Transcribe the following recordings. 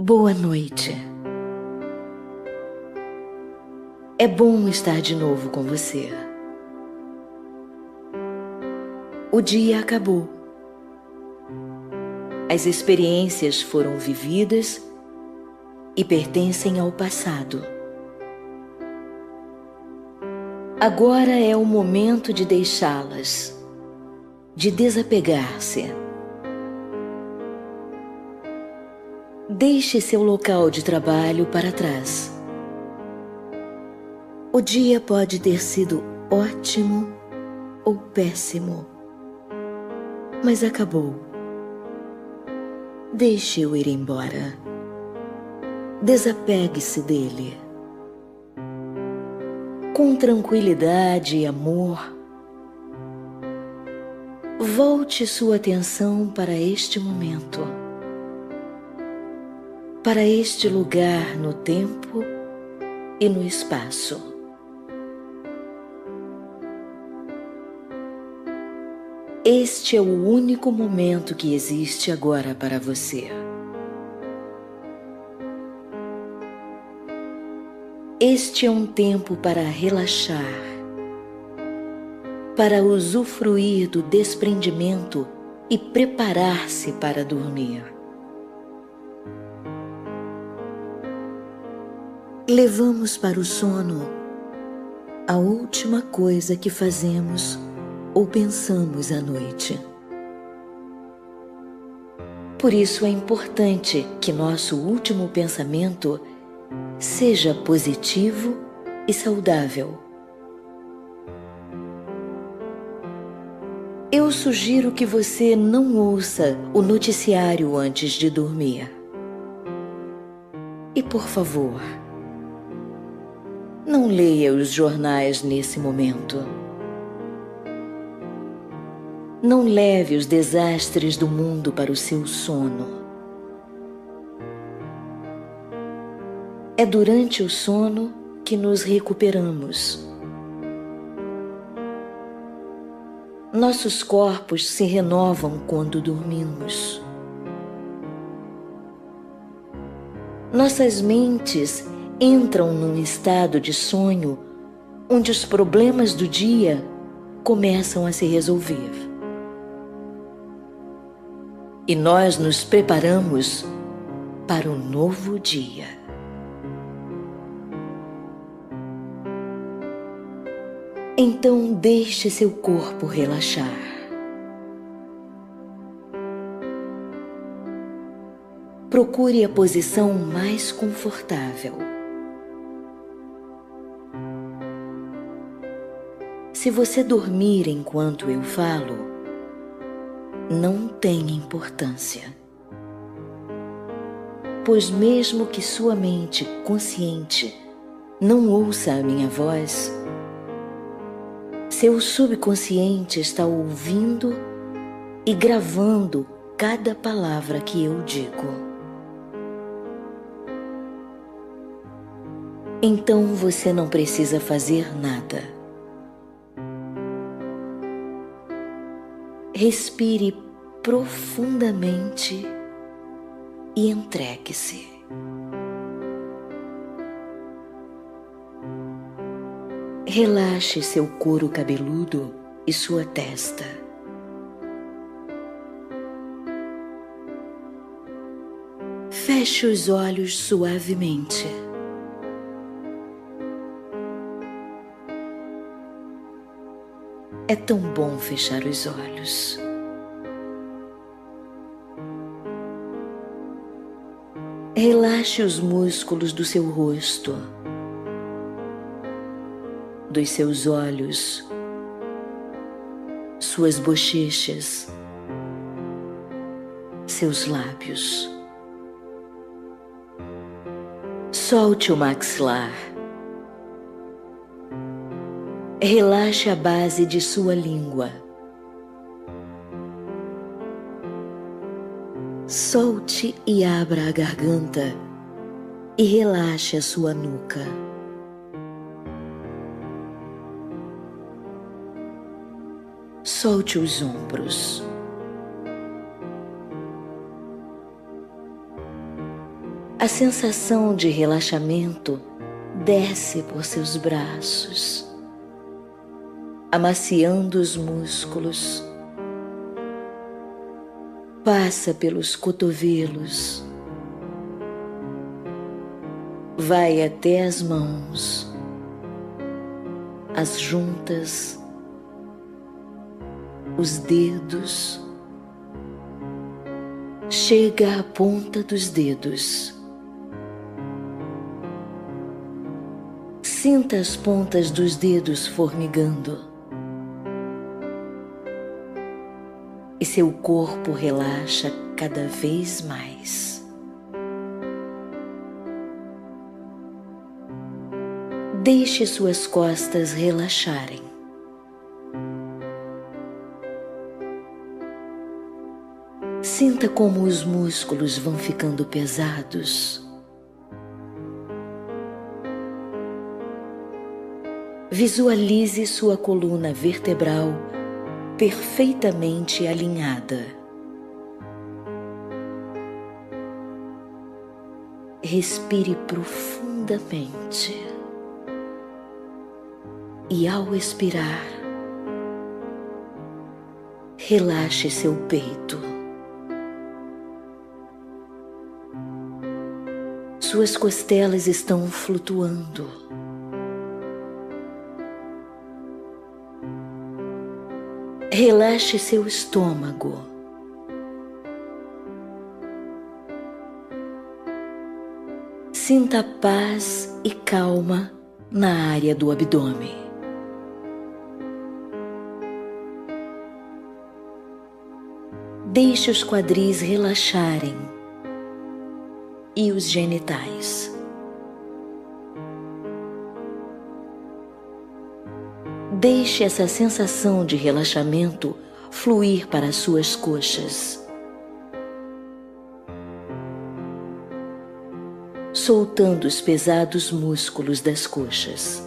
Boa noite. É bom estar de novo com você. O dia acabou. As experiências foram vividas e pertencem ao passado. Agora é o momento de deixá-las, de desapegar-se. Deixe seu local de trabalho para trás. O dia pode ter sido ótimo ou péssimo, mas acabou. Deixe-o ir embora. Desapegue-se dele. Com tranquilidade e amor, volte sua atenção para este momento, para este lugar no tempo e no espaço. Este é o único momento que existe agora para você. Este é um tempo para relaxar, para usufruir do desprendimento e preparar-se para dormir. Levamos para o sono a última coisa que fazemos ou pensamos à noite. Por isso é importante que nosso último pensamento seja positivo e saudável. Eu sugiro que você não ouça o noticiário antes de dormir. E por favor, não leia os jornais nesse momento. Não leve os desastres do mundo para o seu sono. É durante o sono que nos recuperamos. Nossos corpos se renovam quando dormimos. Nossas mentes entram num estado de sonho onde os problemas do dia começam a se resolver. E nós nos preparamos para o novo dia. Então deixe seu corpo relaxar. Procure a posição mais confortável. Se você dormir enquanto eu falo, não tem importância. Pois mesmo que sua mente consciente não ouça a minha voz, seu subconsciente está ouvindo e gravando cada palavra que eu digo. Então você não precisa fazer nada. Respire profundamente e entregue-se. Relaxe seu couro cabeludo e sua testa. Feche os olhos suavemente. É tão bom fechar os olhos. Relaxe os músculos do seu rosto, dos seus olhos, suas bochechas, seus lábios. Solte o maxilar. Relaxe a base de sua língua. Solte e abra a garganta e relaxe a sua nuca. Solte os ombros. A sensação de relaxamento desce por seus braços, amaciando os músculos, passa pelos cotovelos, vai até as mãos, as juntas, os dedos, chega à ponta dos dedos. Sinta as pontas dos dedos formigando e seu corpo relaxa cada vez mais. Deixe suas costas relaxarem. Sinta como os músculos vão ficando pesados. Visualize sua coluna vertebral perfeitamente alinhada. Respire profundamente e, ao expirar, relaxe seu peito. Suas costelas estão flutuando. Relaxe seu estômago. Sinta paz e calma na área do abdômen. Deixe os quadris relaxarem e os genitais. Deixe essa sensação de relaxamento fluir para as suas coxas, soltando os pesados músculos das coxas.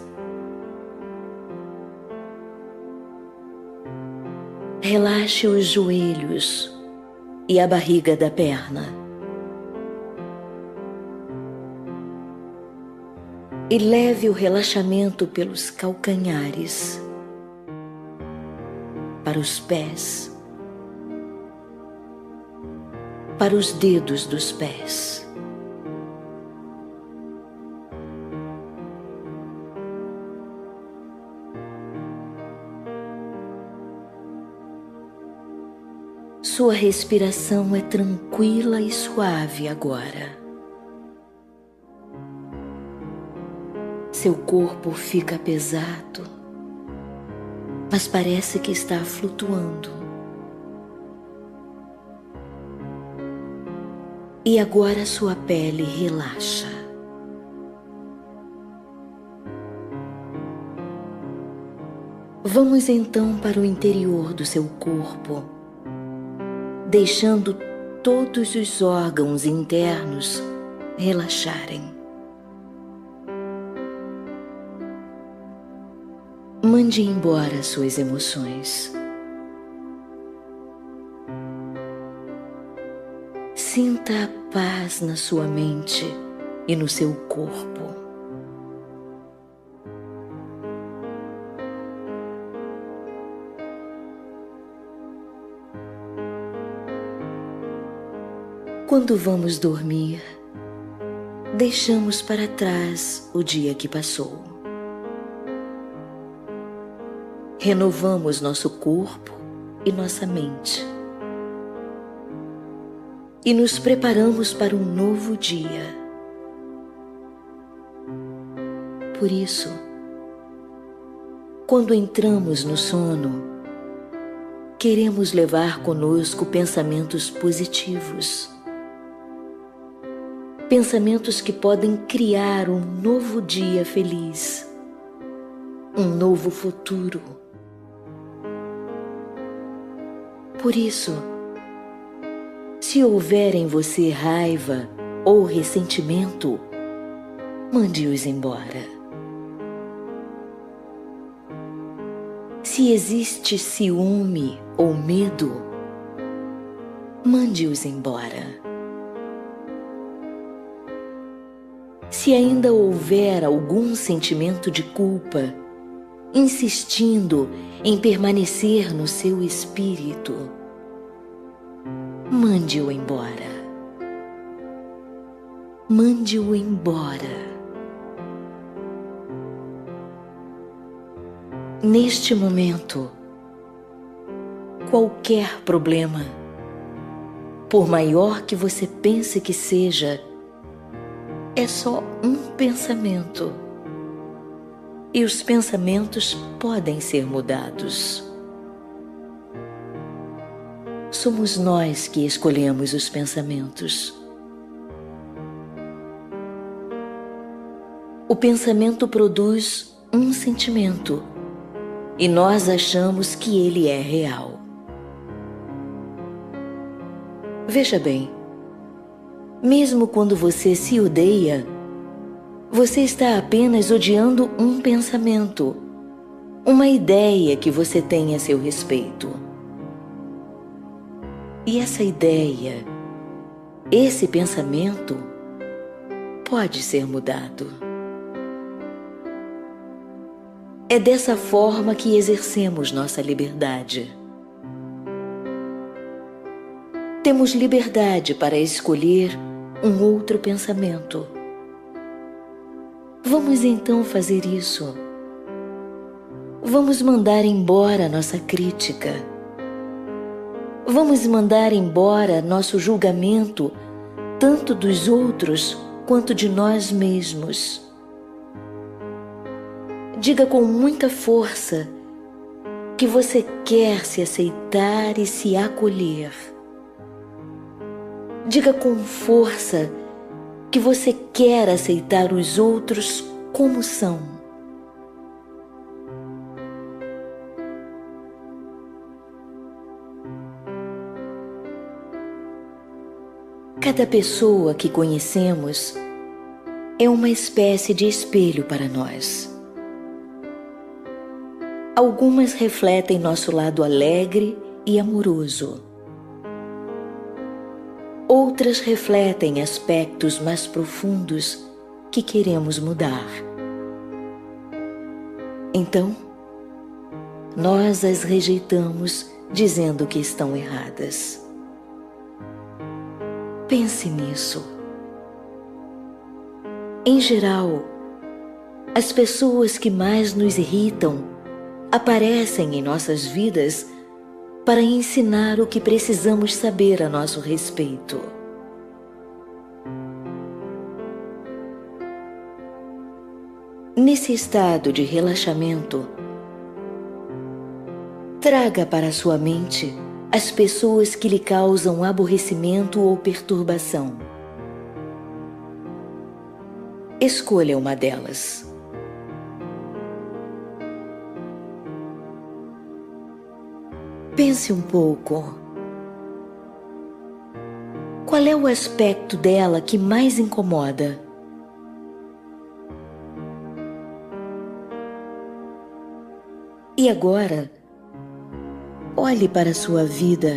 Relaxe os joelhos e a barriga da perna. E leve o relaxamento pelos calcanhares, para os pés, para os dedos dos pés. Sua respiração é tranquila e suave agora. Seu corpo fica pesado, mas parece que está flutuando. E agora sua pele relaxa. Vamos então para o interior do seu corpo, deixando todos os órgãos internos relaxarem. Mande embora suas emoções. Sinta a paz na sua mente e no seu corpo. Quando vamos dormir, deixamos para trás o dia que passou. Renovamos nosso corpo e nossa mente e nos preparamos para um novo dia. Por isso, quando entramos no sono, queremos levar conosco pensamentos positivos, pensamentos que podem criar um novo dia feliz, um novo futuro. Por isso, se houver em você raiva ou ressentimento, mande-os embora. Se existe ciúme ou medo, mande-os embora. Se ainda houver algum sentimento de culpa, insistindo em permanecer no seu espírito, mande-o embora. Mande-o embora. Neste momento, qualquer problema, por maior que você pense que seja, é só um pensamento. E os pensamentos podem ser mudados. Somos nós que escolhemos os pensamentos. O pensamento produz um sentimento e nós achamos que ele é real. Veja bem, mesmo quando você se odeia, você está apenas odiando um pensamento, uma ideia que você tem a seu respeito. E essa ideia, esse pensamento, pode ser mudado. É dessa forma que exercemos nossa liberdade. Temos liberdade para escolher um outro pensamento. Vamos então fazer isso. Vamos mandar embora nossa crítica. Vamos mandar embora nosso julgamento, tanto dos outros quanto de nós mesmos. Diga com muita força que você quer se aceitar e se acolher. Diga com força que você quer aceitar os outros como são. Cada pessoa que conhecemos é uma espécie de espelho para nós. Algumas refletem nosso lado alegre e amoroso. Outras refletem aspectos mais profundos que queremos mudar. Então, nós as rejeitamos dizendo que estão erradas. Pense nisso. Em geral, as pessoas que mais nos irritam aparecem em nossas vidas para ensinar o que precisamos saber a nosso respeito. Nesse estado de relaxamento, traga para sua mente as pessoas que lhe causam aborrecimento ou perturbação. Escolha uma delas. Pense um pouco. Qual é o aspecto dela que mais incomoda? E agora, olhe para a sua vida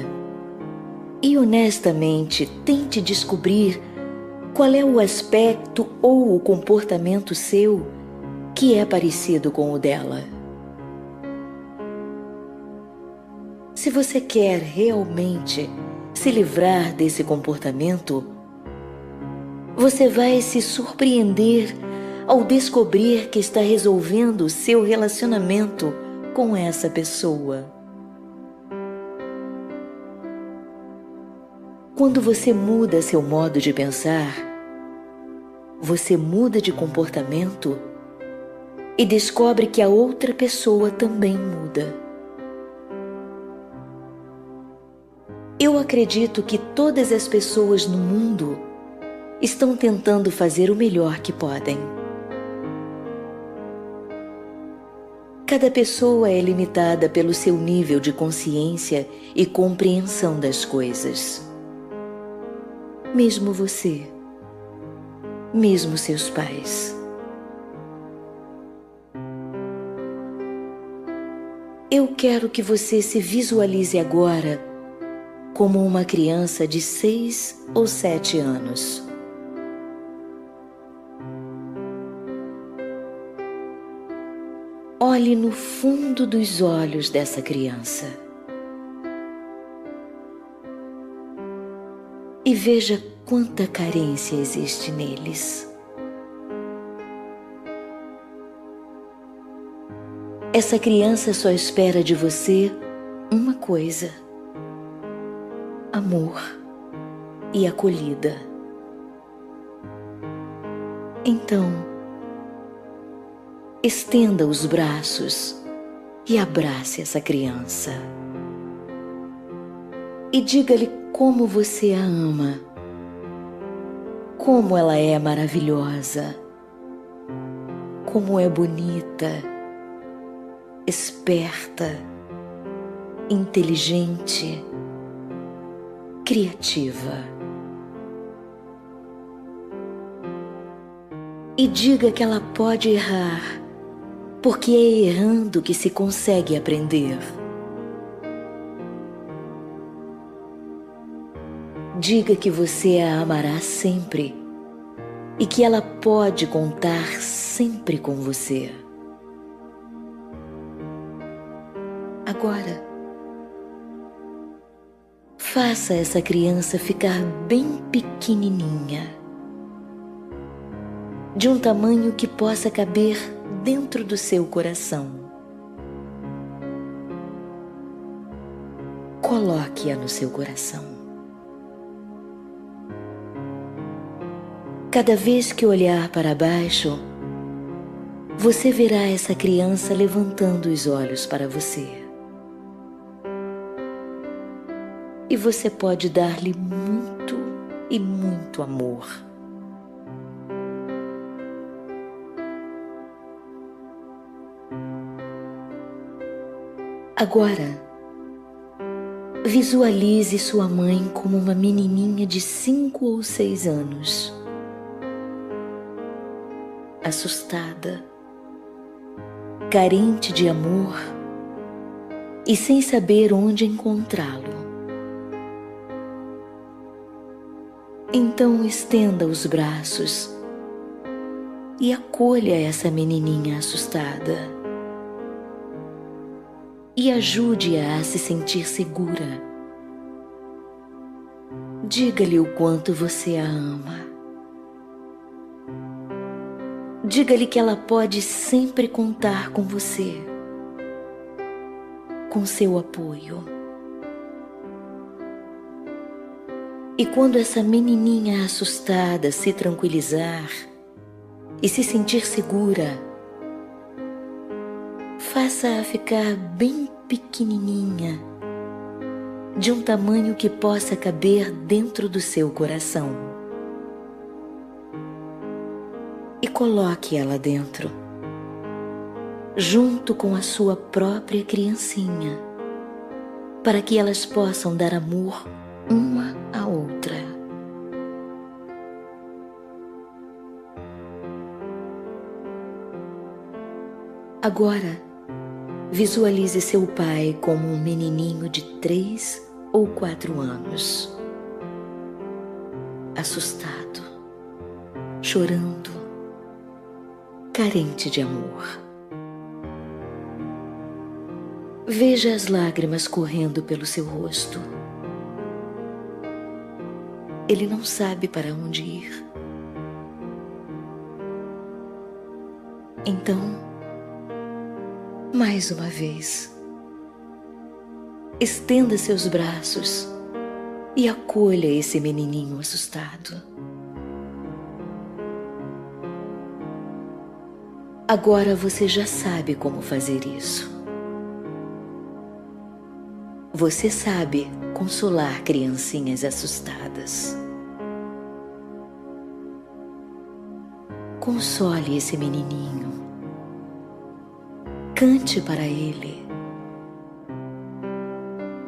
e honestamente tente descobrir qual é o aspecto ou o comportamento seu que é parecido com o dela. Se você quer realmente se livrar desse comportamento, você vai se surpreender ao descobrir que está resolvendo o seu relacionamento com essa pessoa. Quando você muda seu modo de pensar, você muda de comportamento e descobre que a outra pessoa também muda. Eu acredito que todas as pessoas no mundo estão tentando fazer o melhor que podem. Cada pessoa é limitada pelo seu nível de consciência e compreensão das coisas. Mesmo você, mesmo seus pais. Eu quero que você se visualize agora como uma criança de 6 ou 7 anos. olhe no fundo dos olhos dessa criança e veja quanta carência existe neles. Essa criança só espera de você uma coisa: amor e acolhida. Então, estenda os braços e abrace essa criança. E diga-lhe como você a ama, como ela é maravilhosa, como é bonita, esperta, inteligente, criativa. E diga que ela pode errar, porque é errando que se consegue aprender. Diga que você a amará sempre e que ela pode contar sempre com você. Agora, faça essa criança ficar bem pequenininha, de um tamanho que possa caber dentro do seu coração. Coloque-a no seu coração. Cada vez que olhar para baixo, você verá essa criança levantando os olhos para você. E você pode dar-lhe muito e muito amor. Agora, visualize sua mãe como uma menininha de 5 ou 6 anos. Assustada, carente de amor e sem saber onde encontrá-lo. Então estenda os braços e acolha essa menininha assustada e ajude-a a se sentir segura. Diga-lhe o quanto você a ama. Diga-lhe que ela pode sempre contar com você, com seu apoio. E quando essa menininha assustada se tranquilizar e se sentir segura, faça-a ficar bem pequenininha, de um tamanho que possa caber dentro do seu coração. E coloque ela dentro, junto com a sua própria criancinha, para que elas possam dar amor uma à outra. Agora, visualize seu pai como um menininho de 3 ou 4 anos, assustado, chorando, carente de amor. Veja as lágrimas correndo pelo seu rosto. Ele não sabe para onde ir. Então, mais uma vez, estenda seus braços e acolha esse menininho assustado. Agora você já sabe como fazer isso. Você sabe consolar criancinhas assustadas. Console esse menininho. Cante para ele.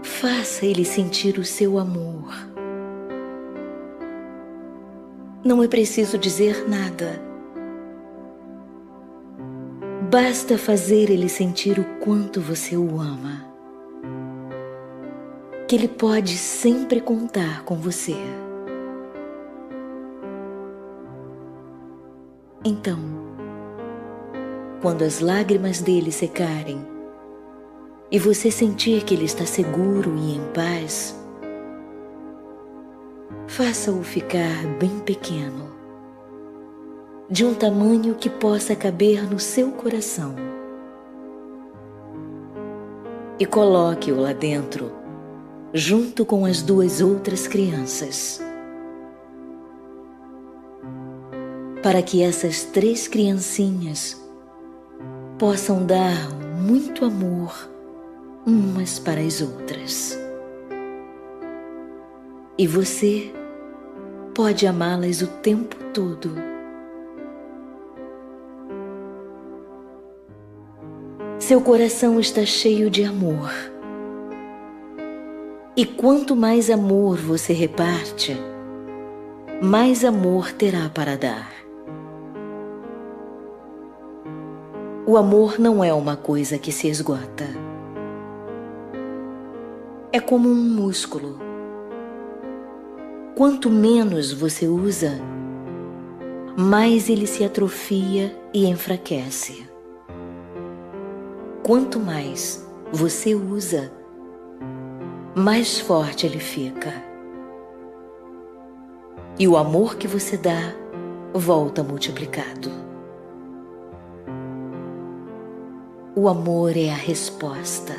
Faça ele sentir o seu amor. Não é preciso dizer nada. Basta fazer ele sentir o quanto você o ama, que ele pode sempre contar com você. Então, quando as lágrimas dele secarem e você sentir que ele está seguro e em paz, faça-o ficar bem pequeno, de um tamanho que possa caber no seu coração, e coloque-o lá dentro, junto com as 2 outras crianças, para que essas 3 criancinhas possam dar muito amor umas para as outras. E você pode amá-las o tempo todo. Seu coração está cheio de amor. E quanto mais amor você reparte, mais amor terá para dar. O amor não é uma coisa que se esgota. É como um músculo. Quanto menos você usa, mais ele se atrofia e enfraquece. Quanto mais você usa, mais forte ele fica. E o amor que você dá volta multiplicado. O amor é a resposta.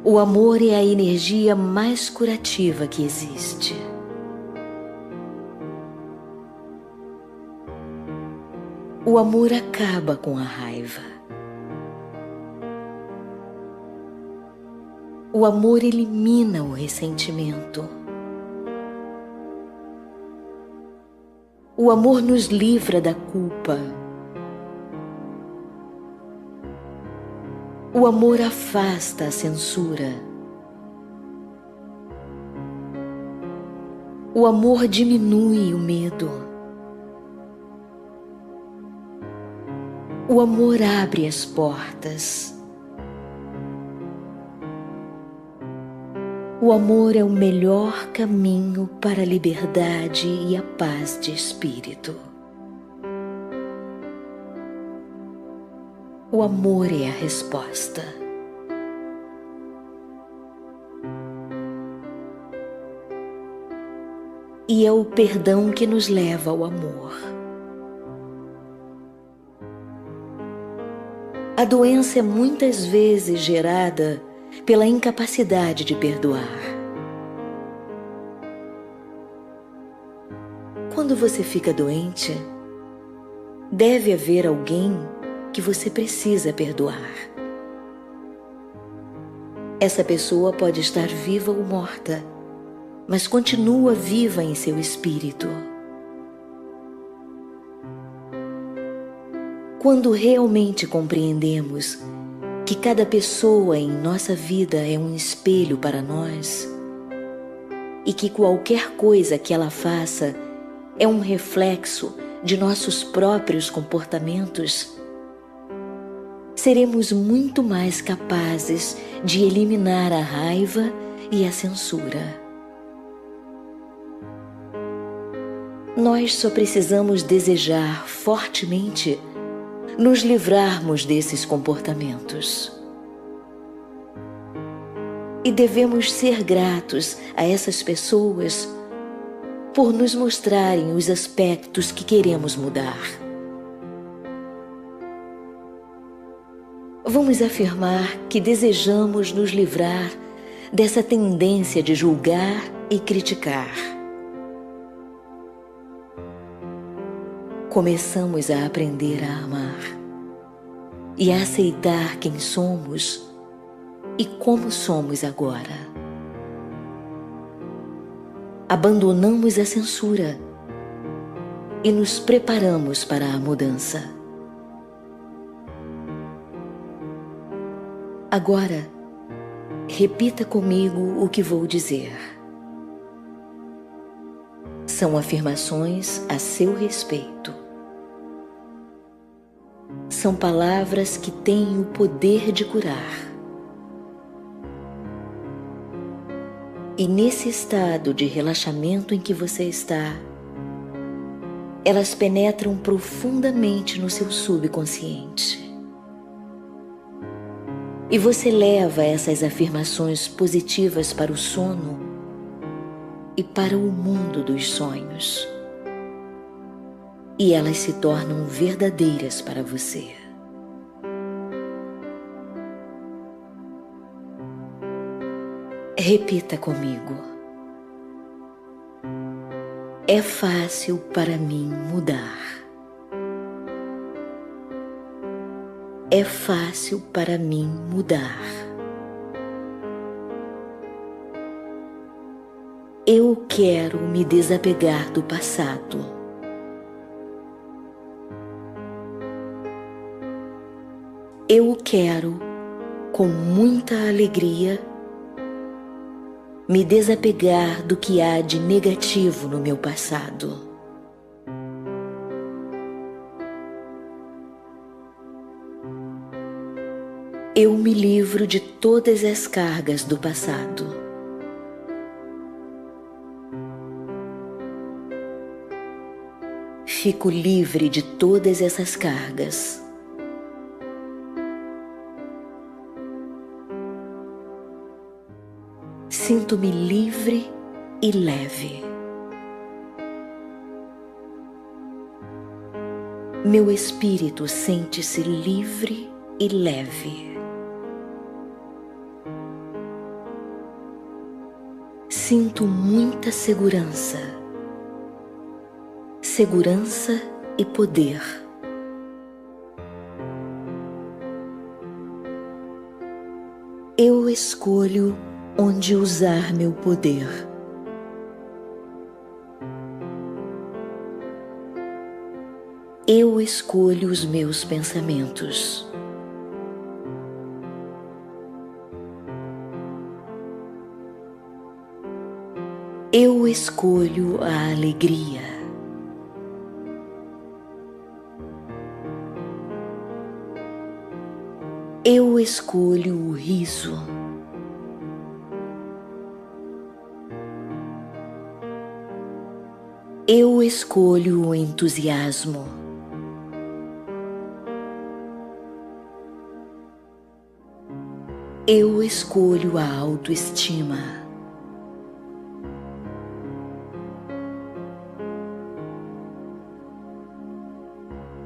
O amor é a energia mais curativa que existe. O amor acaba com a raiva. O amor elimina o ressentimento. O amor nos livra da culpa. O amor afasta a censura. O amor diminui o medo. O amor abre as portas. O amor é o melhor caminho para a liberdade e a paz de espírito. O amor é a resposta. E é o perdão que nos leva ao amor. A doença é muitas vezes gerada pela incapacidade de perdoar. Quando você fica doente, deve haver alguém que você precisa perdoar. Essa pessoa pode estar viva ou morta, mas continua viva em seu espírito. Quando realmente compreendemos que cada pessoa em nossa vida é um espelho para nós e que qualquer coisa que ela faça é um reflexo de nossos próprios comportamentos, seremos muito mais capazes de eliminar a raiva e a censura. Nós só precisamos desejar fortemente nos livrarmos desses comportamentos. E devemos ser gratos a essas pessoas por nos mostrarem os aspectos que queremos mudar. Vamos afirmar que desejamos nos livrar dessa tendência de julgar e criticar. Começamos a aprender a amar e a aceitar quem somos e como somos agora. Abandonamos a censura e nos preparamos para a mudança. Agora, repita comigo o que vou dizer. São afirmações a seu respeito. São palavras que têm o poder de curar. E nesse estado de relaxamento em que você está, elas penetram profundamente no seu subconsciente. E você leva essas afirmações positivas para o sono e para o mundo dos sonhos. E elas se tornam verdadeiras para você. Repita comigo. É fácil para mim mudar. É fácil para mim mudar. Eu quero me desapegar do passado. Eu quero, com muita alegria, me desapegar do que há de negativo no meu passado. Eu me livro de todas as cargas do passado. Fico livre de todas essas cargas. Sinto-me livre e leve. Meu espírito sente-se livre e leve. Sinto muita segurança, segurança e poder. Eu escolho onde usar meu poder. Eu escolho os meus pensamentos. Eu escolho a alegria. Eu escolho o riso. Eu escolho o entusiasmo. Eu escolho a autoestima.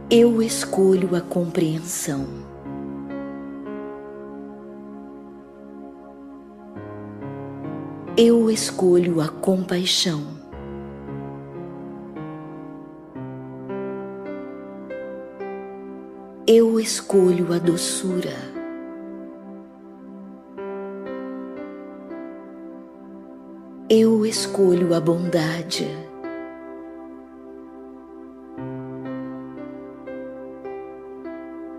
Eu escolho a compreensão. Eu escolho a compaixão. Eu escolho a doçura. Eu escolho a bondade.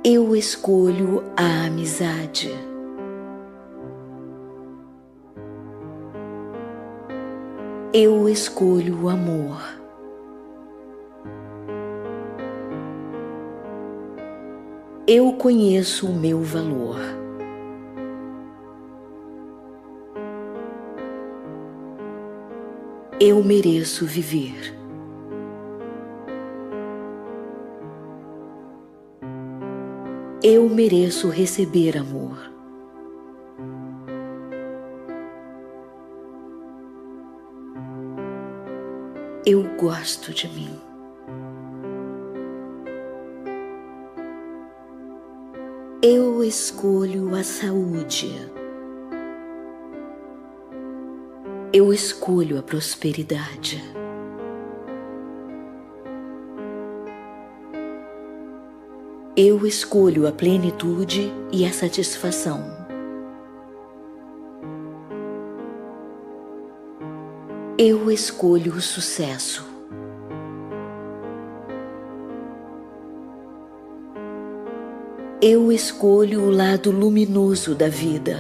Eu escolho a amizade. Eu escolho o amor. Eu conheço o meu valor. Eu mereço viver. Eu mereço receber amor. Eu gosto de mim. Eu escolho a saúde. Eu escolho a prosperidade. Eu escolho a plenitude e a satisfação. Eu escolho o sucesso. Eu escolho o lado luminoso da vida.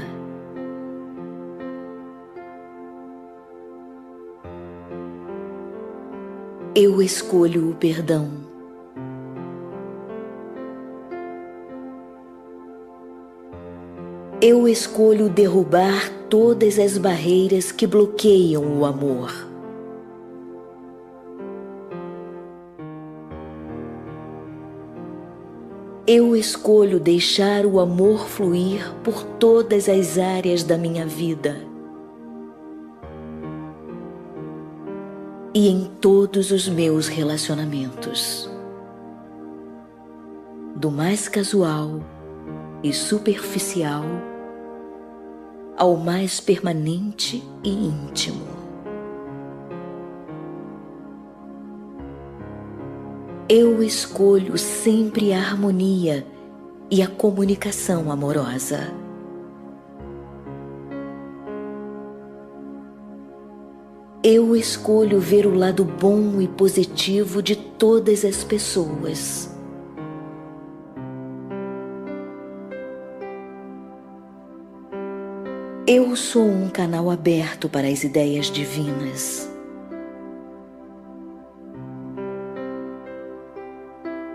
Eu escolho o perdão. Eu escolho derrubar todas as barreiras que bloqueiam o amor. Eu escolho deixar o amor fluir por todas as áreas da minha vida e em todos os meus relacionamentos, do mais casual e superficial ao mais permanente e íntimo. Eu escolho sempre a harmonia e a comunicação amorosa. Eu escolho ver o lado bom e positivo de todas as pessoas. Eu sou um canal aberto para as ideias divinas.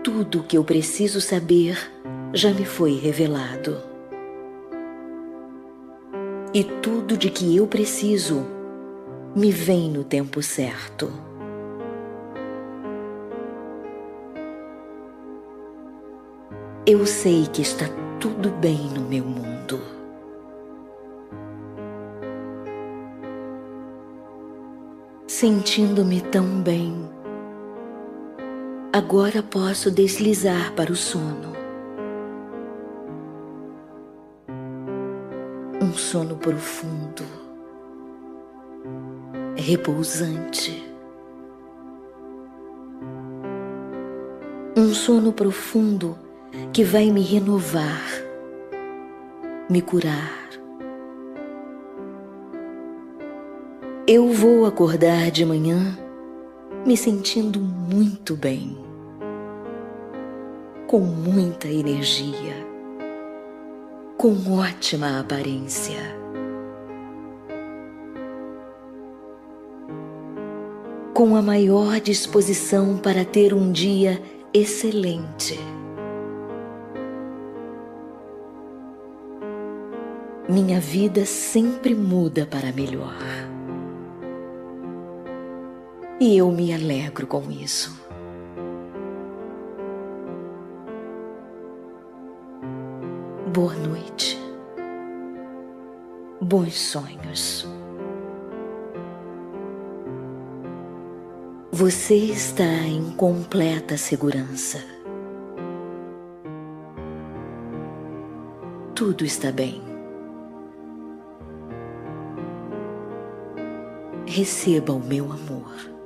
Tudo o que eu preciso saber já me foi revelado. E tudo de que eu preciso me vem no tempo certo. Eu sei que está tudo bem no meu mundo. Sentindo-me tão bem, agora posso deslizar para o sono. Um sono profundo, repousante. Um sono profundo que vai me renovar, me curar. Eu vou acordar de manhã me sentindo muito bem, com muita energia, com ótima aparência. Com a maior disposição para ter um dia excelente. Minha vida sempre muda para melhor. E eu me alegro com isso. Boa noite. Bons sonhos. Você está em completa segurança. Tudo está bem. Receba o meu amor.